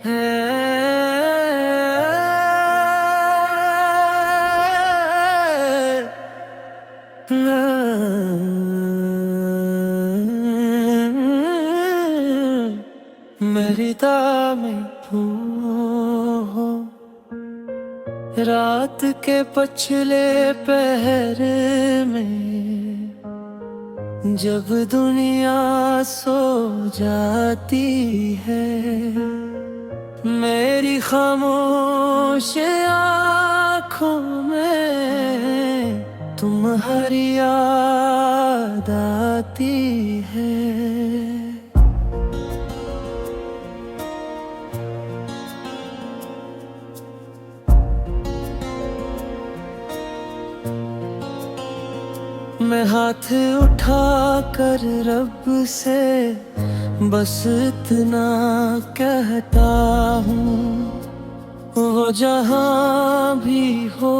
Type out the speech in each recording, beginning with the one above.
मेरी में हो रात के पछले पहर में, जब दुनिया सो जाती है, मेरी खामोश आँखों में तुम्हारी याद आती है। मैं हाथ उठा कर रब से बस इतना कहता हूँ, वो जहाँ भी हो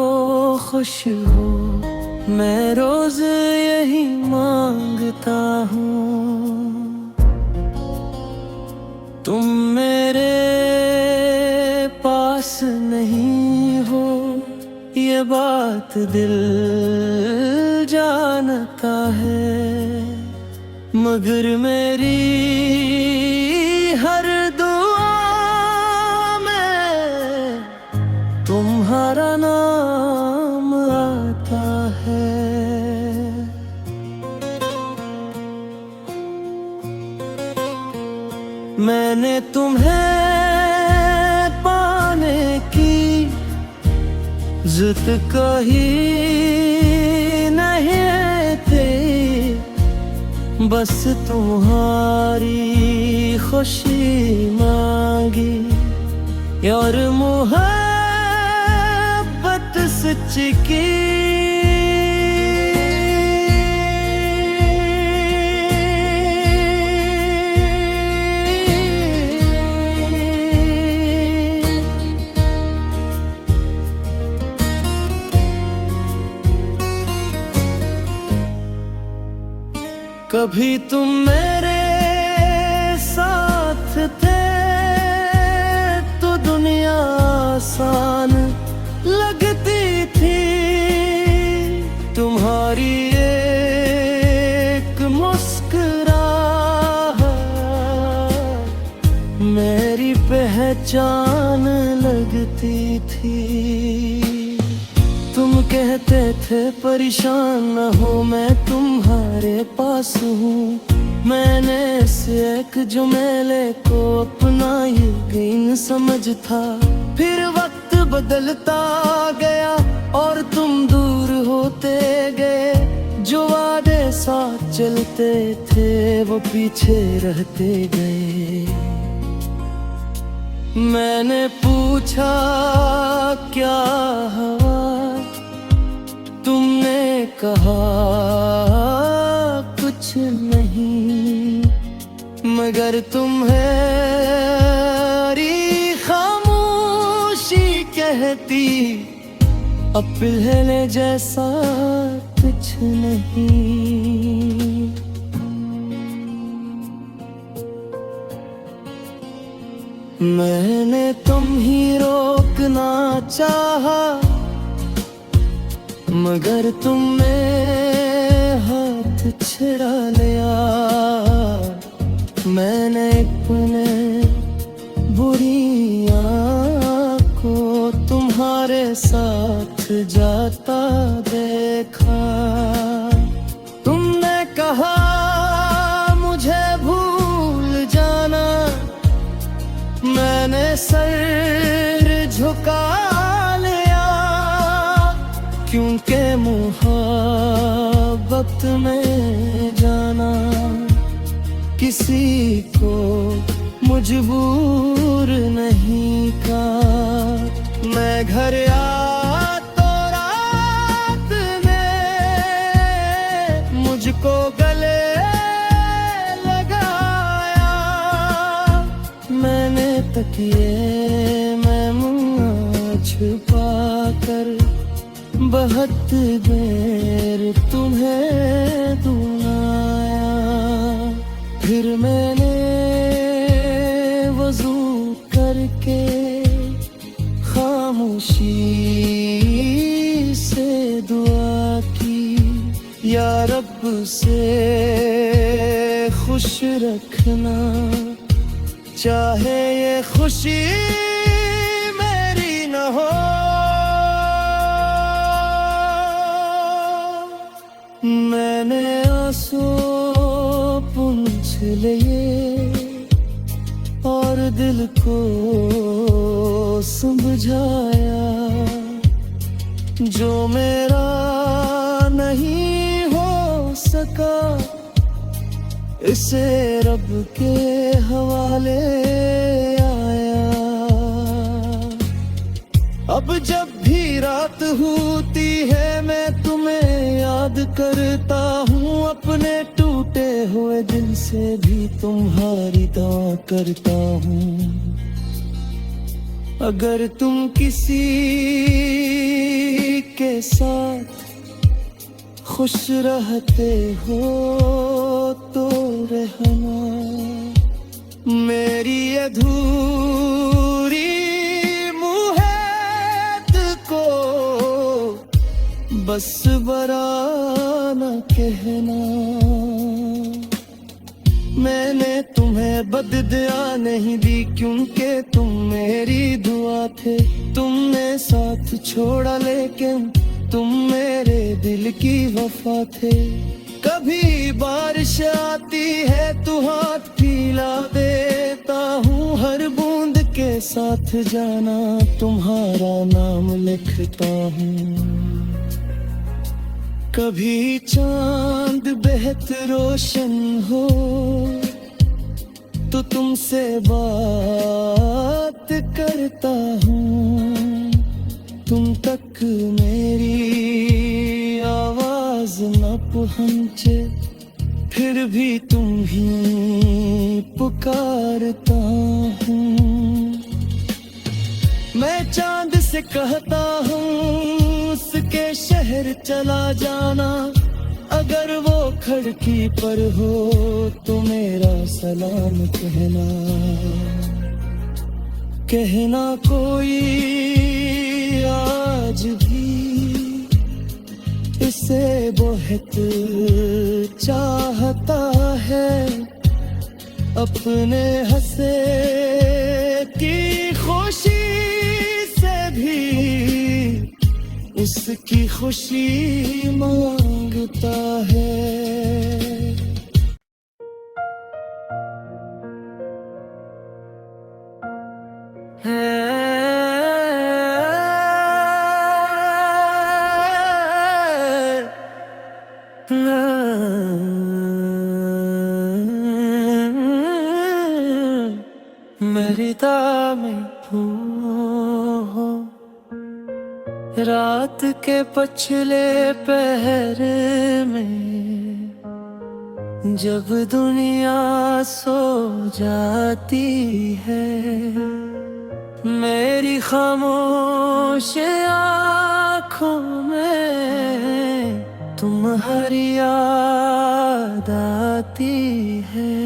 खुश हो, मैं रोज यही मांगता हूँ। तुम मेरे पास नहीं हो ये बात दिल जानता है, मगर मेरी हर दुआ में तुम्हारा नाम आता है। मैंने तुम्हें पाने की जिद कही नहीं थी, बस तुम्हारी खुशी मांगी और मोहब्बत सच्ची की। कभी तुम मेरे साथ थे तो दुनिया आसान लगती थी, तुम्हारी एक मुस्कुराहट मेरी पहचान लगती थी। तुम कहते थे परेशान न हो, मैं तुम्हारे पास हूँ। मैंने इस एक जुमेले को अपना यकीन समझ था, फिर वक्त बदलता गया और तुम दूर होते गए। जो वादे साथ चलते थे वो पीछे रहते गए। मैंने पूछा क्या हुआ, तुमने कहा कुछ नहीं, मगर तुम्हारी खामोशी कहती अब पहले जैसा कुछ नहीं। मैंने तुम ही रोकना चाहा, मगर तुमने हाथ छुड़ा लिया। मैंने अपने बुरी को तुम्हारे साथ जाता देखा। तुमने कहा मुझे भूल जाना, मैंने सर झुका लिया, क्योंकि मोहब्बत में जाना किसी को मजबूर नहीं का। मैं घर आया तो रात में मुझको गले लगाया। मैंने तकिए में मुँह छुपा कर बहुत देर तुम्हें दुलाया। फिर मैंने वज़ू करके से खुश रखना, चाहे ये खुशी मेरी न हो। मैंने आंसू पूंछ लिए और दिल को समझाया, जो मेरा नहीं हो सका इसे रब के हवाले आया। अब जब भी रात होती है मैं तुम्हें याद करता हूँ, अपने टूटे हुए दिल से भी तुम्हारी दुआ करता हूँ। अगर तुम किसी के साथ खुश रहते हो तो रहना, मेरी अधूरी मुहब्बत को बस बराना कहना। मैंने तुम्हें बददुआ नहीं दी क्योंकि तुम मेरी दुआ थे। तुमने साथ छोड़ा लेकिन तुम मेरे दिल की वफा थे। कभी बारिश आती है तो हाथ फैला देता हूँ, हर बूंद के साथ जाना तुम्हारा नाम लिखता हूँ। कभी चांद बेहद रोशन हो तो तुमसे बात करता हूँ, तुम तक मेरी आवाज न पहुँचे फिर भी तुम ही पुकारता हूँ। मैं चांद से कहता हूँ उसके शहर चला जाना, अगर वो खिड़की पर हो तो मेरा सलाम कहना। कहना कोई आज भी इसे बहुत चाहता है, अपने हंसे की खुशी से भी उसकी खुशी मांगता है। मेरी में हो रात के पछले पहर में, जब दुनिया सो जाती है, मेरी खामोश आँखों में तुम्हारी याद आती है।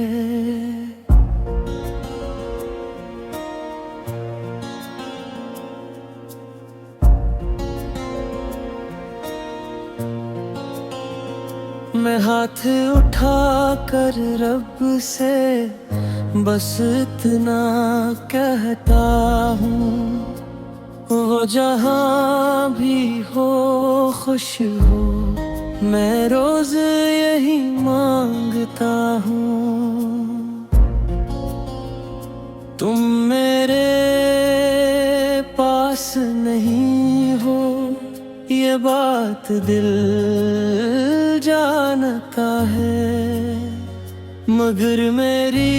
मैं हाथ उठा कर रब से बस इतना कहता हूँ, वो जहाँ भी हो खुश हो, मैं रोज यही मांगता हूँ। तुम मेरे पास नहीं हो ये बात दिल जानता है, मगर मेरी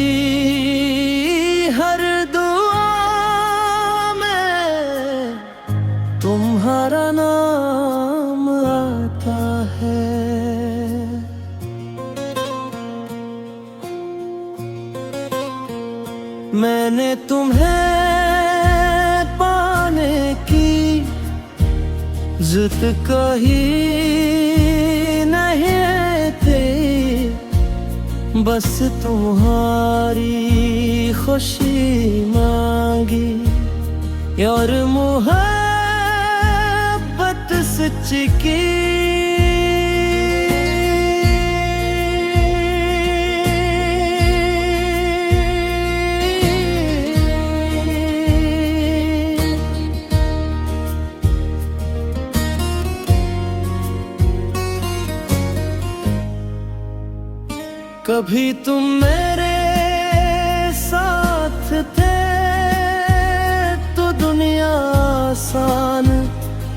हर दुआ में तुम्हारा नाम आता है। मैंने तुम्हें पाने की जिद कही नहीं थी, बस तुम्हारी खुशी मांगी और मोहब्बत सच की। कभी तुम मेरे साथ थे तो दुनिया आसान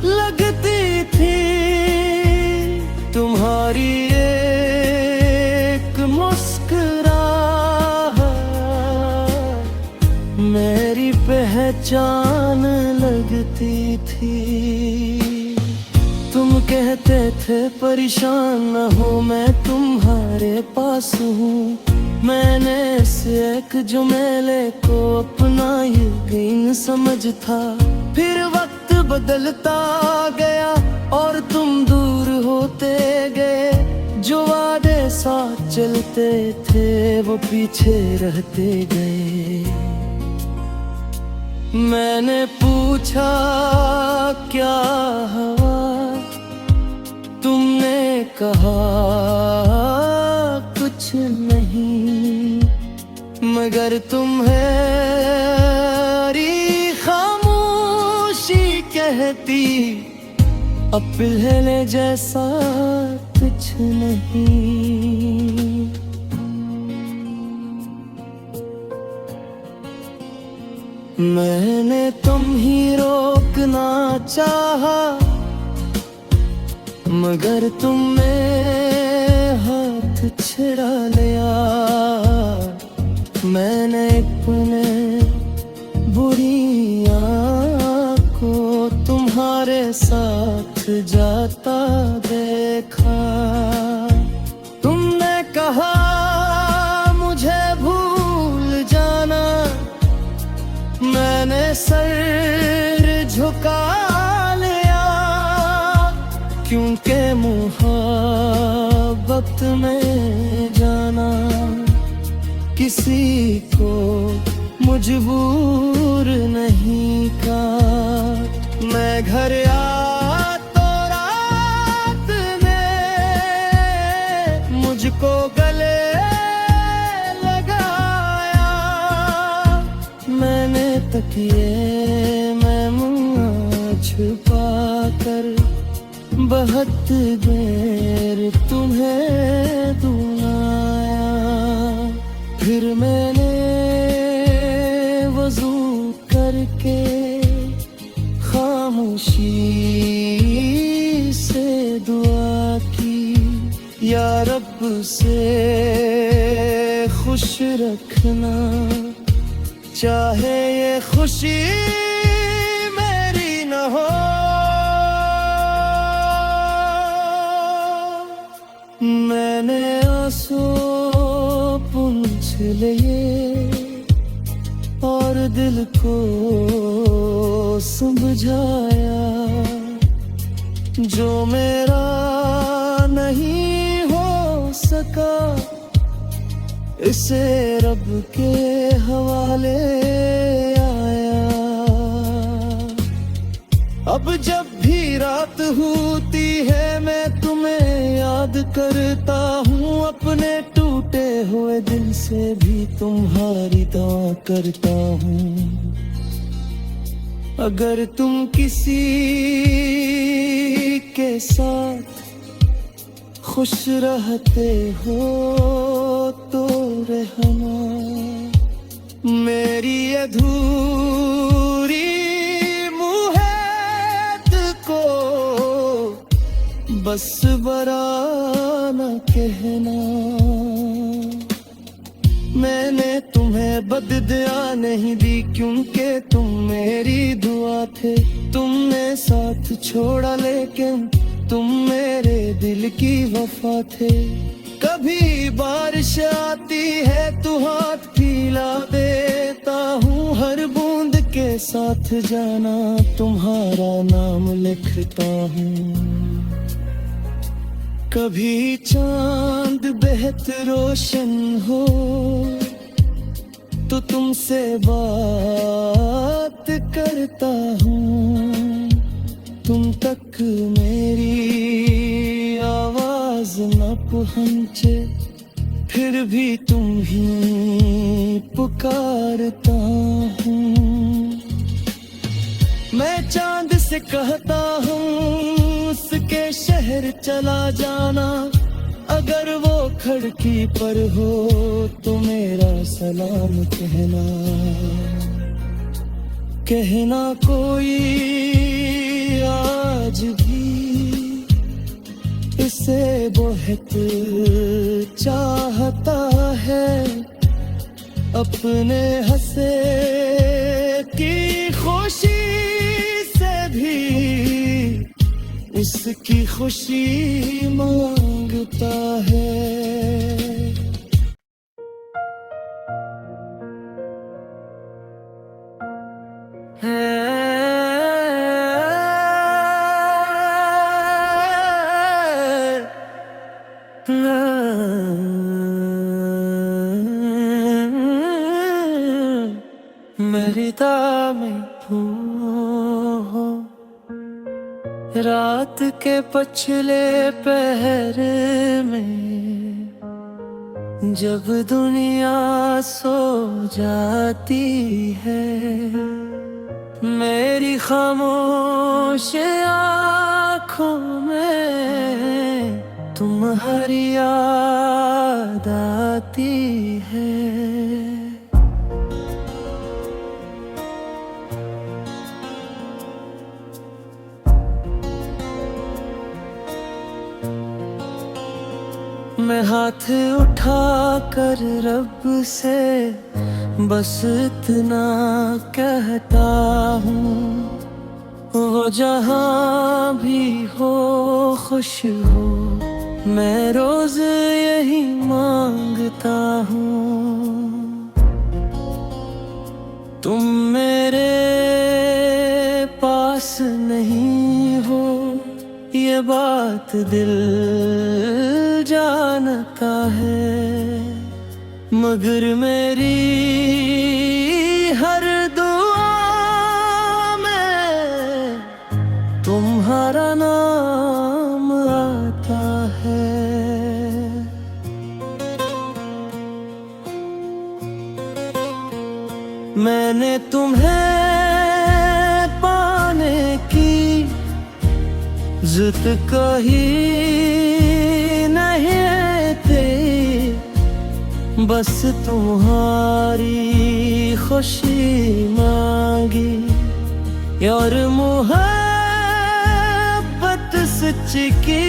लगती थी। तुम्हारी एक मुस्कुराहट मेरी पहचान लगती थी। तुम कहते थे परेशान न हो, मैं तुम्हारे पास हूँ। मैंने इस एक जुमेले को अपना यकीन समझ था। फिर वक्त बदलता गया और तुम दूर होते गए। जो वादे साथ चलते थे वो पीछे रहते गए। मैंने पूछा क्या हुआ, तुमने कहा कुछ नहीं, मगर तुम्हारी खामोशी कहती अब पहले जैसा कुछ नहीं। मैंने तुम ही रोकना चाहा, मगर तुमने हाथ छुड़ा लिया। मैंने अपने बुरी को तुम्हारे साथ जाता देखा। तुमने कहा मुझे भूल जाना, मैंने सर झुका लिया। क्योंकि मोहब्बत में जाना किसी को मजबूर नहीं का। मैं घर आया तो रात में मुझको गले लगाया। मैंने तकिए में मुँह छुपा कर बहुत देर तुम्हें दुआया। फिर मैंने वज़ू करके खामोशी से दुआ की, या रब से खुश रखना, चाहे ये खुशी मेरी न हो। मैंने आंसू पूंछ लिए और दिल को समझाया। जो मेरा नहीं हो सका इसे रब के हवाले आया। अब जब भी रात होती है मैं तुम्हें याद करता हूँ। अपने टूटे हुए दिल से भी तुम्हारी दुआ करता हूँ। अगर तुम किसी के साथ खुश रहते हो तो रहना, मेरी अधूरी मुहब्बत को बस बराना कहना। मैंने तुम्हें बददुआ नहीं दी क्योंकि तुम मेरी दुआ थे। तुमने साथ छोड़ा लेकिन तुम मेरे दिल की वफा थे। कभी बारिश आती है तो हाथ फैला देता हूँ। हर बूंद के साथ जाना तुम्हारा नाम लिखता हूँ। कभी चांद बेहद रोशन हो तो तुमसे बात करता हूँ। तुम तक मेरी आवाज न पहुँचे फिर भी तुम ही पुकारता हूँ। मैं चांद से कहता हूँ उसके शहर चला जाना। अगर वो खिड़की पर हो तो मेरा सलाम कहना, कहना कोई आज भी इसे बहुत चाहता है, अपने हंसे की खुशी से भी उसकी खुशी मांगता है। मेरी दामें हो रात के पछले पहर में, जब दुनिया सो जाती है, मेरी खामोश आँखों में तुम्हारी याद आती है। मैं हाथ उठा कर रब से बस इतना कहता हूँ, वो जहाँ भी हो खुश हो, मैं रोज यही मांगता हूँ। तुम मेरे पास नहीं हो ये बात दिल जानता है, मगर मेरी हर दुआ में तुम्हारा नाम आता है। मैंने तुम्हें पाने की जिद कही नहीं थी, बस तुम्हारी खुशी मांगी और मोहब्बत सच्ची की।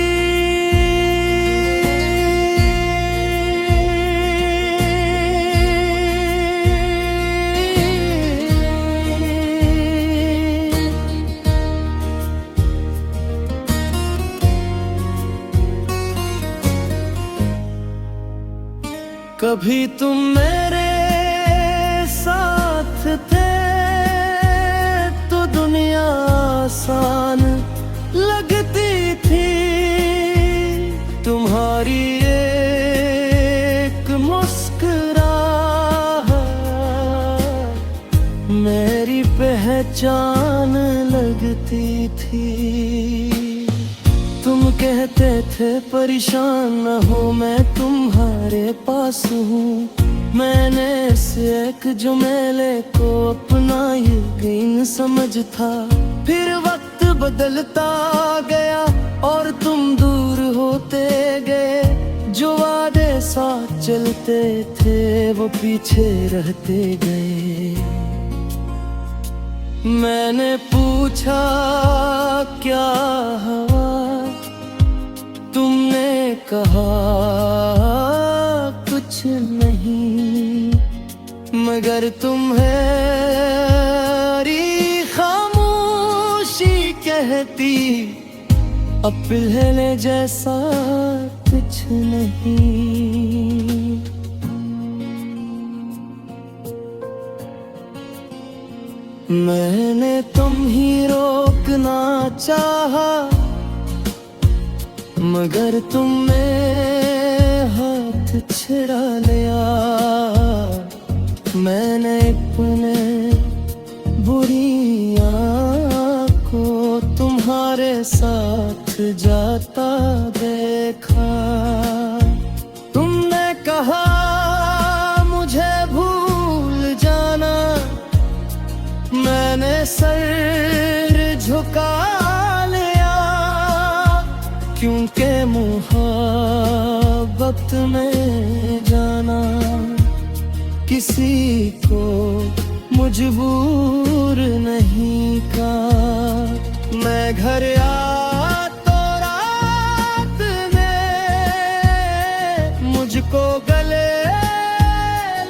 कभी तुम मेरे साथ थे तो दुनिया आसान लगती थी, तुम्हारी एक मुस्कुराहट मेरी पहचान लगती थी। तुम कहते थे परेशान न हो मैं तुम्हारे पास हूँ, मैंने इस एक जुमेले को अपना यकीन समझ था। फिर वक्त बदलता गया और तुम दूर होते गए, जो वादे साथ चलते थे वो पीछे रहते गए। मैंने पूछा क्या हुआ, तुमने कहा कुछ नहीं, मगर तुम्हारी खामोशी कहती अब पिघलने जैसा कुछ नहीं। मैंने तुम ही रोकना चाहा, मगर तुमने हाथ छुड़ा लिया। मैंने अपने बुरी को तुम्हारे साथ जाता देखा। तुमने कहा मुझे भूल जाना, मैंने सर झुका लिया, क्योंकि मुहाबत वक्त में जाना, किसी को मजबूर नहीं का। मैं घर आ तो रात में मुझको गले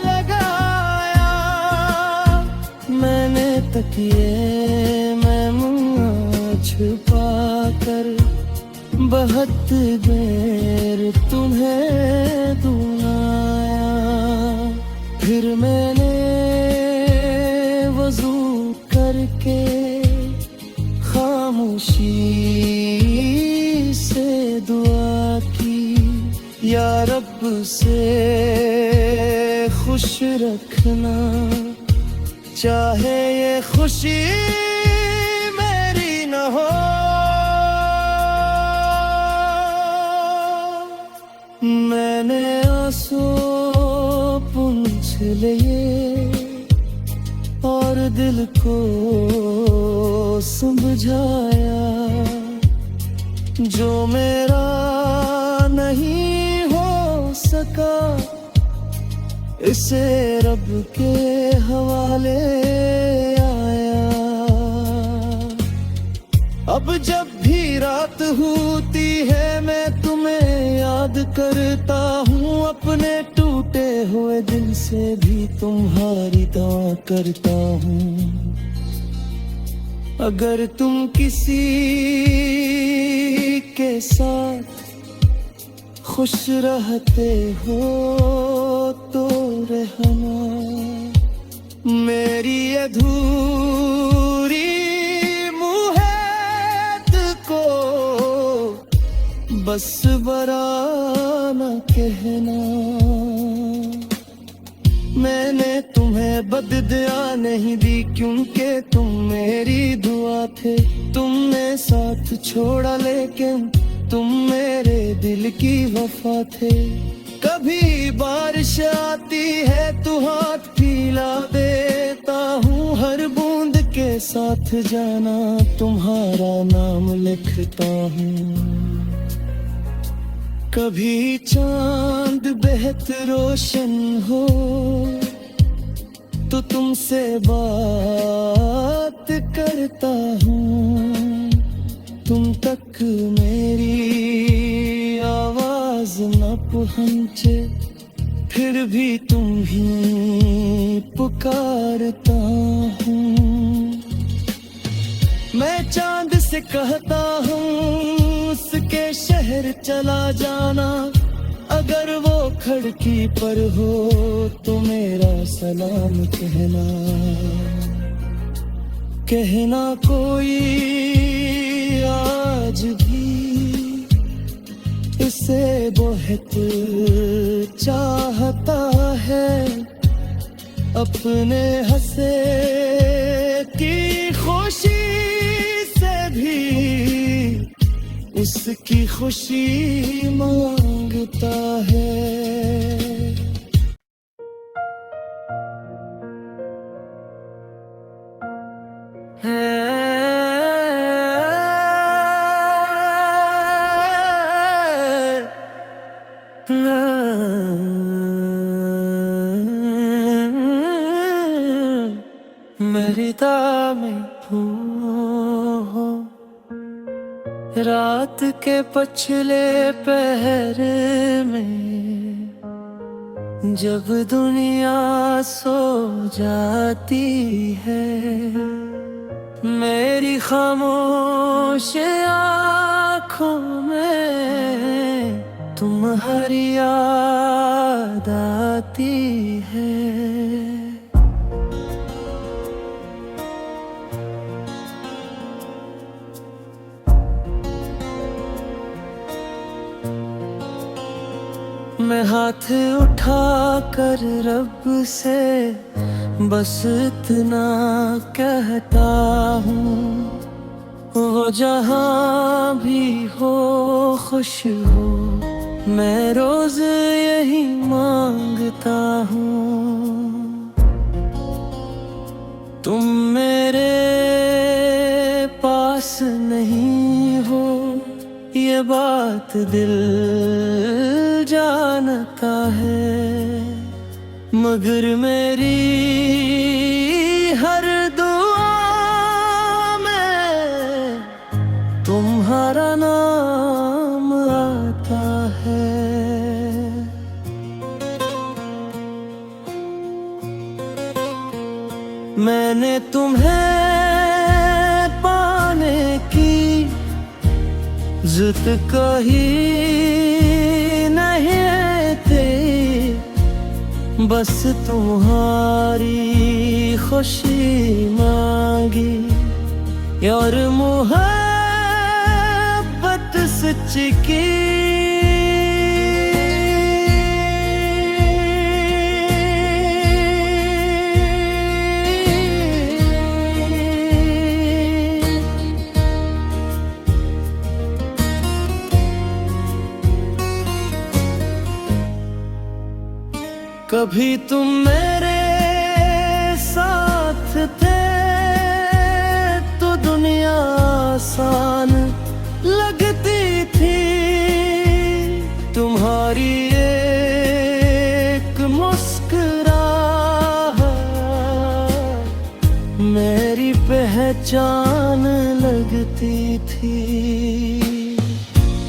लगाया, मैंने तकिए में मुँह छुपा कर बहुत देर तुम्हें दुलाया। फिर मैंने वज़ू करके खामोशी से दुआ की, या रब से खुश रखना, चाहे ये खुशी मेरी न हो। मैंने आंसू पूंछ लिए और दिल को समझाया, जो मेरा नहीं हो सका इसे रब के हवाले आया। अब जब भी रात होती है मैं तुम्हें याद करता हूँ, अपने टूटे हुए दिल से भी तुम्हारी दुआ करता हूँ। अगर तुम किसी के साथ खुश रहते हो तो रहना, मेरी अधूरी मुहब्बत को बस बराना कहना। मैंने तुम्हें बददुआ नहीं दी क्योंकि तुम मेरी दुआ थे। तुमने साथ छोड़ा लेकिन तुम मेरे दिल की वफा थे। कभी बारिश आती है तो हाथ फैला देता हूँ, हर बूंद के साथ जाना तुम्हारा नाम लिखता हूँ। कभी चांद बेहद रोशन हो तो तुमसे बात करता हूँ, तुम तक मेरी आवाज न पहुँचे फिर भी तुम ही पुकारता हूँ। मैं चांद से कहता हूँ उसके शहर चला जाना, अगर वो खिड़की पर हो तो मेरा सलाम कहना। कहना कोई आज भी इसे बहुत चाहता है, अपने हंसे की खुशी से भी उसकी खुशी मांगता है। मेरी दामें हो रात के पछले पहर में, जब दुनिया सो जाती है, मेरी खामोश आँखों में तुम्हारी याद आती है। मैं हाथ उठा कर रब से बस इतना कहता हूँ, वो जहाँ भी हो खुश हो, मैं रोज यही मांगता हूँ। तुम मेरे पास नहीं हो ये बात दिल जानता है, मगर मेरी हर दुआ में तुम्हारा नाम आता है। मैंने तुम्हें पाने की जिद कही नहीं थी, बस तुम्हारी खुशी मांगी और मोहब्बत सच्ची की। कभी तुम मेरे साथ थे तो दुनिया आसान लगती थी, तुम्हारी एक मुस्कुराहट मेरी पहचान लगती थी।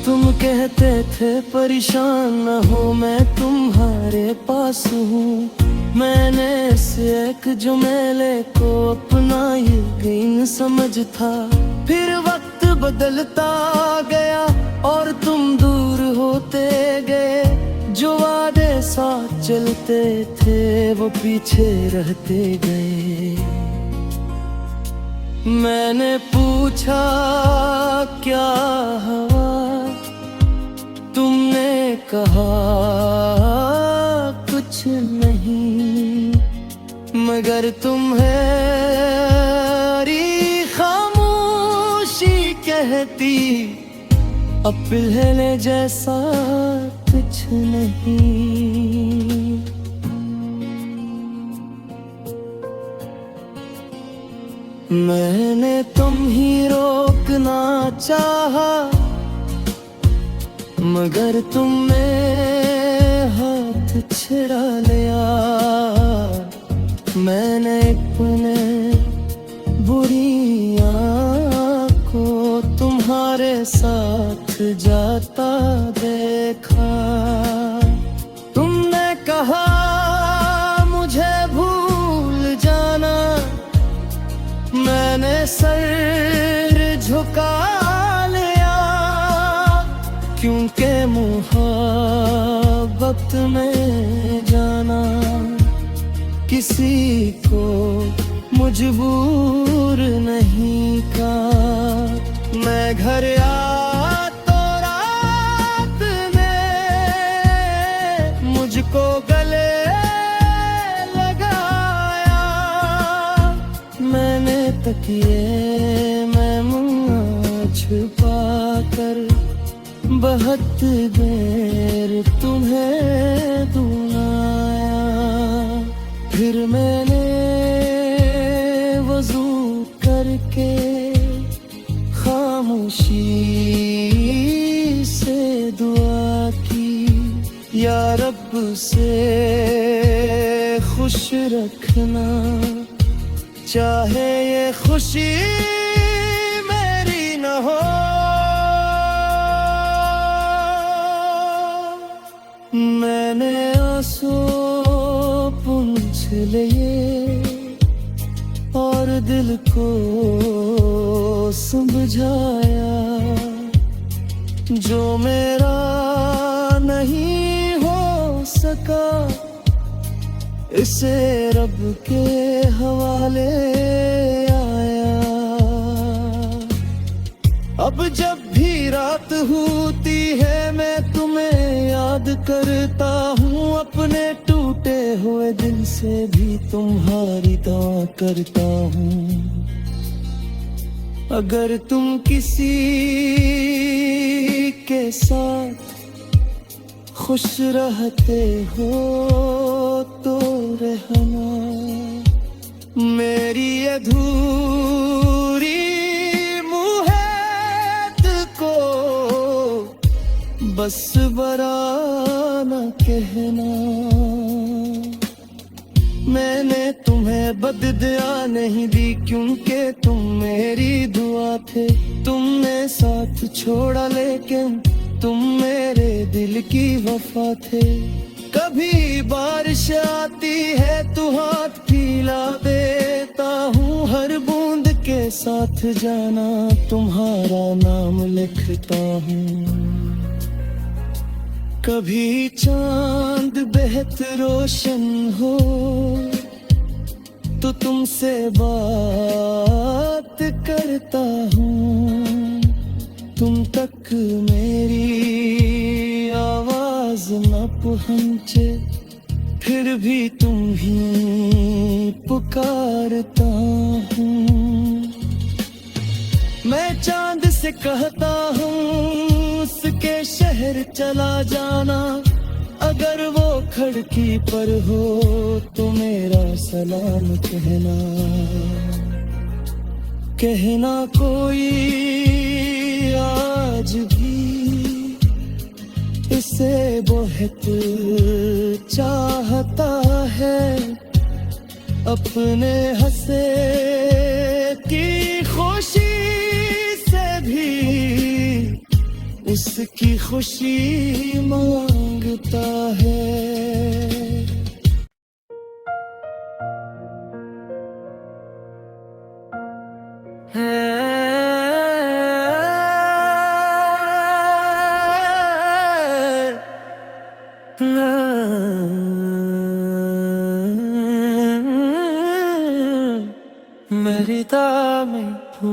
तुम कहते थे परेशान न हो, मैं तुम्हारे पास हूँ। मैंने इस एक जुमेले को अपना यकीन समझ था, फिर वक्त बदलता गया और तुम दूर होते गए। जो वादे साथ चलते थे वो पीछे रहते गए। मैंने पूछा क्या हुआ, तुमने कहा कुछ नहीं, मगर तुम्हारी खामोशी कहती अब पिघलने जैसा कुछ नहीं। मैंने तुम ही रोकना चाहा, मगर तुमने हाथ छुड़ा लिया। मैंने अपने बुरी आँखों को तुम्हारे साथ जाता देखा। तुमने कहा मुझे भूल जाना, मैंने सर झुका लिया, क्योंकि मोहब्बत में जाना किसी को मजबूर नहीं का। मैं घर आया तो रात में मुझको गले लगाया। मैंने तकिए में मुँह छुपा कर बहुत देर तुम्हें दुलाया। फिर मैंने वज़ू करके खामोशी से दुआ की, या रब से खुश रखना, चाहे ये खुशी मेरी न हो। मैंने आंसू पूंछ लिए और दिल को समझाया, जो मेरा नहीं हो सका इसे रब के हवाले आया। अब जब भी रात होती है मैं तुम्हें याद करता हूँ, अपने टूटे हुए दिल से भी तुम्हारी दुआ करता हूँ। अगर तुम किसी के साथ खुश रहते हो तो रहना, मेरी अधूरी मुहब्बत को बस बरा मैंने तुम्हें बददुआ नहीं दी, क्योंकि तुम मेरी दुआ थे। तुमने साथ छोड़ा लेकिन तुम मेरे दिल की वफा थे। कभी बारिश आती है तो हाथ फैला देता हूँ, हर बूंद के साथ जाना तुम्हारा नाम लिखता हूँ। कभी चांद बेहद रोशन हो तो तुमसे बात करता हूँ, तुम तक मेरी आवाज न पहुँचे फिर भी तुम ही पुकारता हूँ। मैं चांद से कहता हूँ उसके शहर चला जाना, अगर वो खिड़की पर हो तो मेरा सलाम कहना। कहना कोई आज भी इसे बहुत चाहता है, अपने हंसे की खुशी से भी उसकी खुशी मांगता है। मेरी दामें हो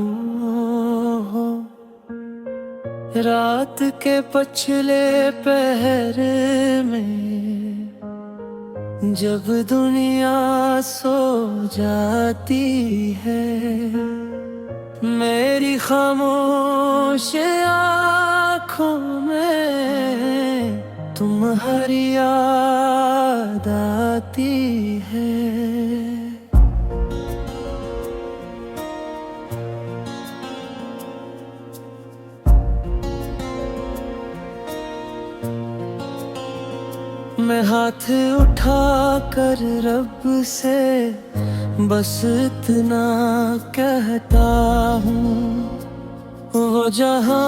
रात के पछले पहर में, जब दुनिया सो जाती है, मेरी खामोश आँखों में तुम्हारी याद आती है। मैं हाथ उठा कर रब से बस इतना कहता हूँ, वो जहाँ